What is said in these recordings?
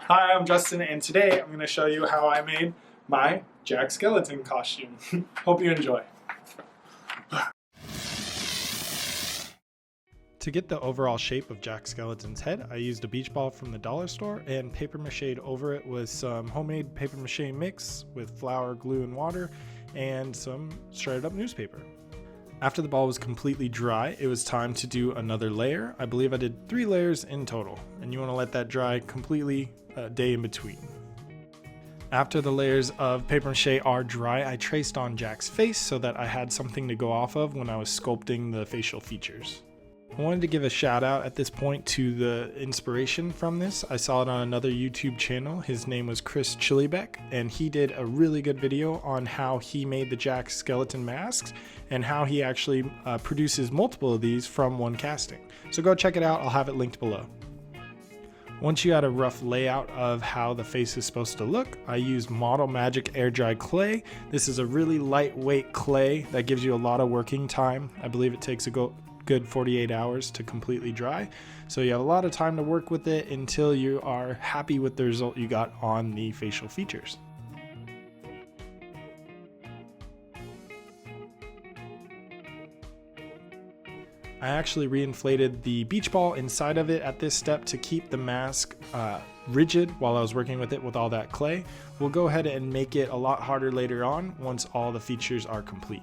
Hi, I'm Justin, and today I'm going to show you how I made my Jack Skellington costume. Hope you enjoy. To get the overall shape of Jack Skellington's head, I used a beach ball from the dollar store and paper mache over it with some homemade paper mache mix with flour, glue, and water, and some shredded up newspaper. After the ball was completely dry, it was time to do another layer. I believe I did 3 layers in total, and you want to let that dry completely a day in between. After the layers of paper mache are dry, I traced on Jack's face so that I had something to go off of when I was sculpting the facial features. I wanted to give a shout out at this point to the inspiration from this. I saw it on another YouTube channel. His name was Chris Chilibeck, and he did a really good video on how he made the Jack Skellington masks and how he actually produces multiple of these from one casting. So go check it out. I'll have it linked below. Once you had a rough layout of how the face is supposed to look, I used Model Magic air dry clay. This is a really lightweight clay that gives you a lot of working time. I believe it takes a good 48 hours to completely dry. So you have a lot of time to work with it until you are happy with the result you got on the facial features. I actually reinflated the beach ball inside of it at this step to keep the mask rigid while I was working with it with all that clay. We'll go ahead and make it a lot harder later on once all the features are complete.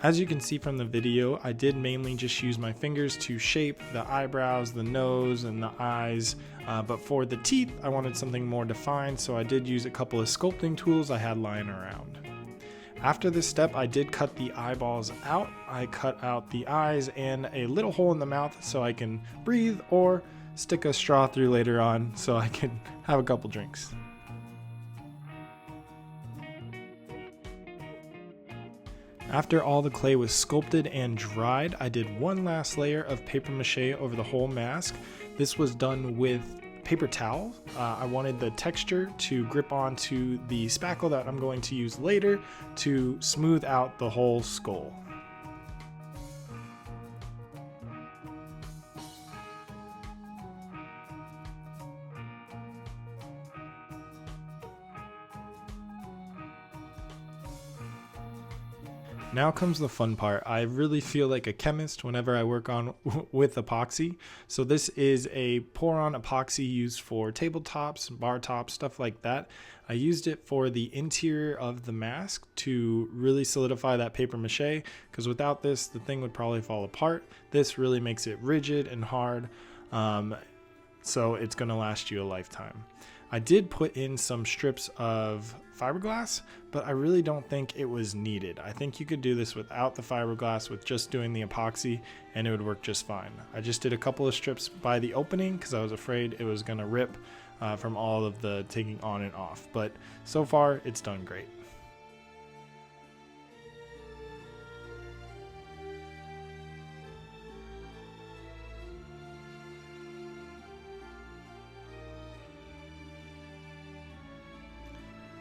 As you can see from the video, I did mainly just use my fingers to shape the eyebrows, the nose, and the eyes, but for the teeth, I wanted something more defined, so I did use a couple of sculpting tools I had lying around. After this step, I did cut the eyeballs out. I cut out the eyes and a little hole in the mouth so I can breathe or stick a straw through later on so I can have a couple drinks. After all the clay was sculpted and dried, I did one last layer of paper mache over the whole mask. This was done with paper towel. I wanted the texture to grip onto the spackle that I'm going to use later to smooth out the whole skull. Now comes the fun part. I really feel like a chemist whenever I work with epoxy. So this is a pour-on epoxy used for tabletops, bar tops, stuff like that. I used it for the interior of the mask to really solidify that paper mache, because without this, the thing would probably fall apart. This really makes it rigid and hard, so it's going to last you a lifetime. I did put in some strips of fiberglass, but I really don't think it was needed. I think you could do this without the fiberglass with just doing the epoxy and it would work just fine. I just did a couple of strips by the opening because I was afraid it was going to rip from all of the taking on and off, but so far it's done great.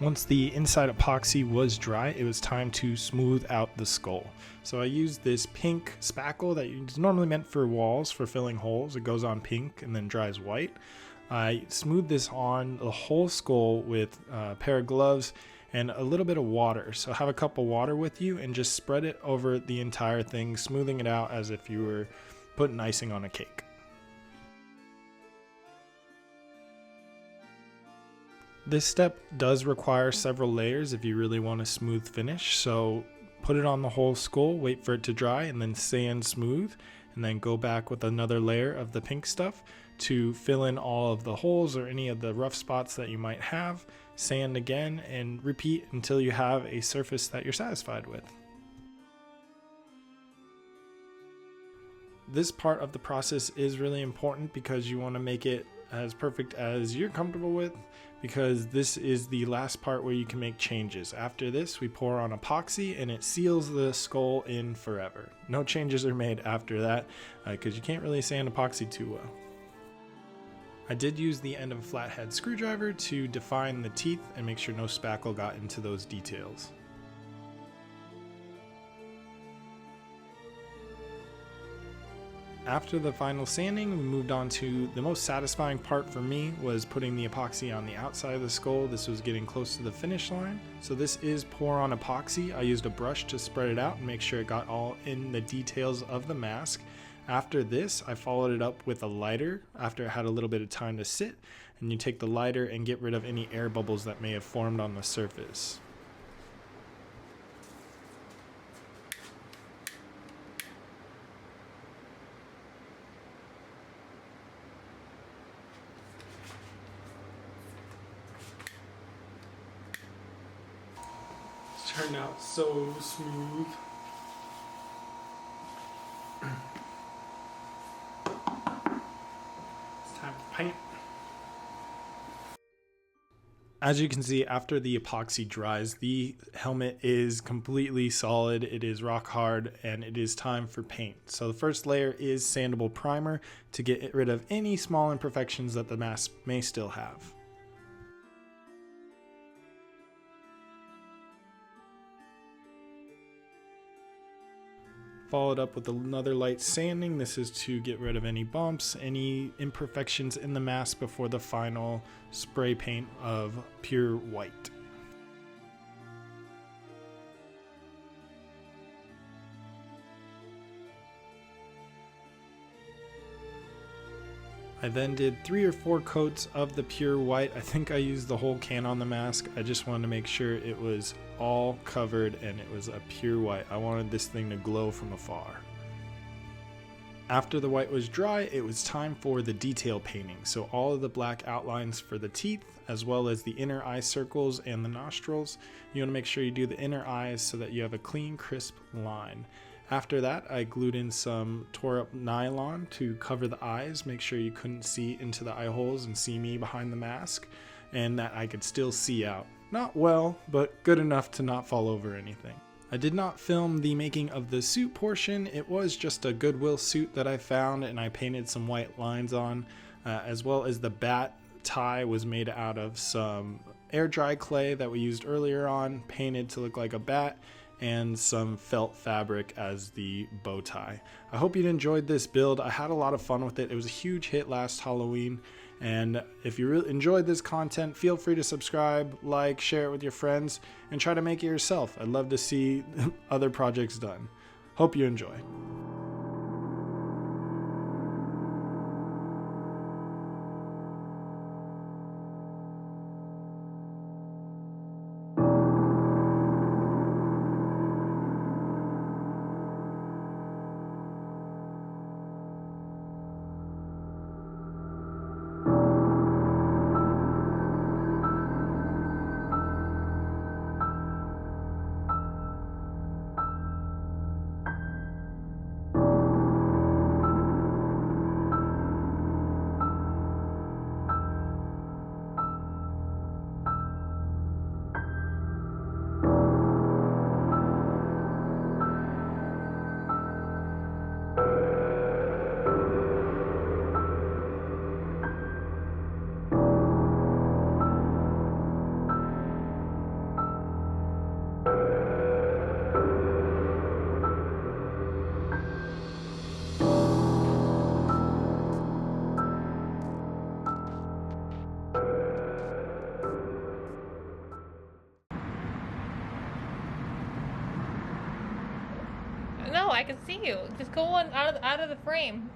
Once the inside epoxy was dry, it was time to smooth out the skull. So I used this pink spackle that is normally meant for walls for filling holes. It goes on pink and then dries white. I smoothed this on the whole skull with a pair of gloves and a little bit of water. So have a cup of water with you and just spread it over the entire thing, smoothing it out as if you were putting icing on a cake. This step does require several layers if you really want a smooth finish, so put it on the whole skull, wait for it to dry, and then sand smooth, and then go back with another layer of the pink stuff to fill in all of the holes or any of the rough spots that you might have. Sand again and repeat until you have a surface that you're satisfied with. This part of the process is really important because you want to make it as perfect as you're comfortable with, because this is the last part where you can make changes. After this, we pour on epoxy and it seals the skull in forever. No changes are made after that because you can't really sand epoxy too well. I did use the end of a flathead screwdriver to define the teeth and make sure no spackle got into those details. After the final sanding, we moved on to the most satisfying part for me, was putting the epoxy on the outside of the skull. This was getting close to the finish line. So this is pour on epoxy. I used a brush to spread it out and make sure it got all in the details of the mask. After this, I followed it up with a lighter after it had a little bit of time to sit, and you take the lighter and get rid of any air bubbles that may have formed on the surface. It's turned out so smooth. Time to paint. As you can see, after the epoxy dries, the helmet is completely solid, it is rock hard, and it is time for paint. So the first layer is sandable primer to get rid of any small imperfections that the mask may still have. Followed up with another light sanding. This is to get rid of any bumps, any imperfections in the mask before the final spray paint of pure white. I then did 3 or 4 coats of the pure white. I think I used the whole can on the mask. I just wanted to make sure it was all covered and it was a pure white. I wanted this thing to glow from afar. After the white was dry, it was time for the detail painting. So all of the black outlines for the teeth, as well as the inner eye circles and the nostrils. You want to make sure you do the inner eyes so that you have a clean, crisp line. After that, I glued in some tore up nylon to cover the eyes, make sure you couldn't see into the eye holes and see me behind the mask, and that I could still see out. Not well, but good enough to not fall over anything. I did not film the making of the suit portion. It was just a Goodwill suit that I found, and I painted some white lines on, as well as the bat tie was made out of some air dry clay that we used earlier on, painted to look like a bat, and some felt fabric as the bow tie. I hope you enjoyed this build. I had a lot of fun with it. It was a huge hit last Halloween, and if you really enjoyed this content, feel free to subscribe, like, share it with your friends, and try to make it yourself. I'd love to see other projects done. Hope you enjoy. No, I can see you. Just go on out of the frame.